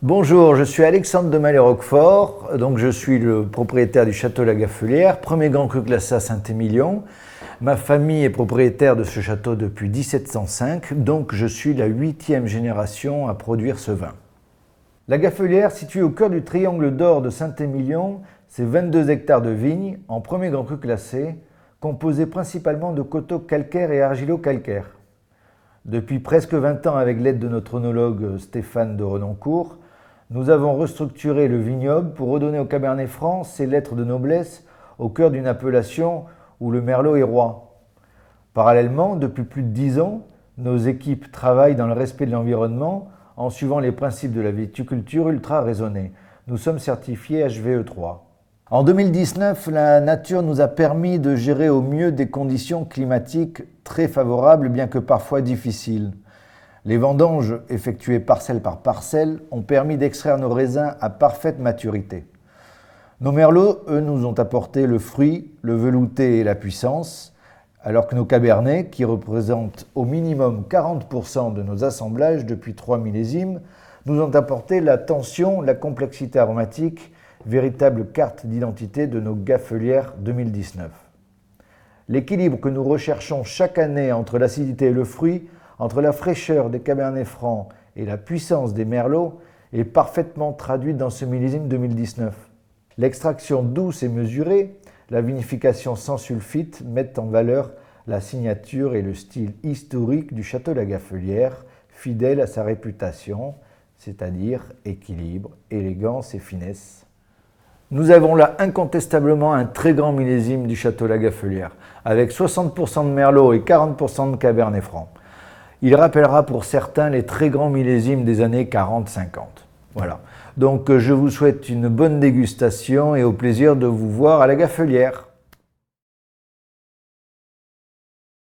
Bonjour, je suis Alexandre de Mallet-Roquefort, donc je suis le propriétaire du château La Gaffelière, premier grand cru classé à Saint-Émilion. Ma famille est propriétaire de ce château depuis 1705, donc je suis la 8e génération à produire ce vin. La Gaffelière, située au cœur du triangle d'or de Saint-Émilion, c'est 22 hectares de vignes en premier grand cru classé, composés principalement de coteaux calcaires et argilo-calcaires. Depuis presque 20 ans, avec l'aide de notre œnologue Stéphane de Renoncourt, nous avons restructuré le vignoble pour redonner au Cabernet Franc ses lettres de noblesse au cœur d'une appellation où le merlot est roi. Parallèlement, depuis plus de 10 ans, nos équipes travaillent dans le respect de l'environnement en suivant les principes de la viticulture ultra raisonnée. Nous sommes certifiés HVE3. En 2019, la nature nous a permis de gérer au mieux des conditions climatiques très favorables, bien que parfois difficiles. Les vendanges effectuées parcelle par parcelle ont permis d'extraire nos raisins à parfaite maturité. Nos merlots, eux, nous ont apporté le fruit, le velouté et la puissance, alors que nos cabernets, qui représentent au minimum 40% de nos assemblages depuis 3 millésimes, nous ont apporté la tension, la complexité aromatique, véritable carte d'identité de nos Gaffelières 2019. L'équilibre que nous recherchons chaque année entre l'acidité et le fruit, entre la fraîcheur des Cabernets Francs et la puissance des merlots, est parfaitement traduit dans ce millésime 2019. L'extraction douce et mesurée, la vinification sans sulfite mettent en valeur la signature et le style historique du château La Gaffelière, fidèle à sa réputation, c'est-à-dire équilibre, élégance et finesse. Nous avons là incontestablement un très grand millésime du château La Gaffelière, avec 60% de merlot et 40% de Cabernet Franc. Il rappellera pour certains les très grands millésimes des années 40-50. Voilà. Donc je vous souhaite une bonne dégustation et au plaisir de vous voir à La Gaffelière.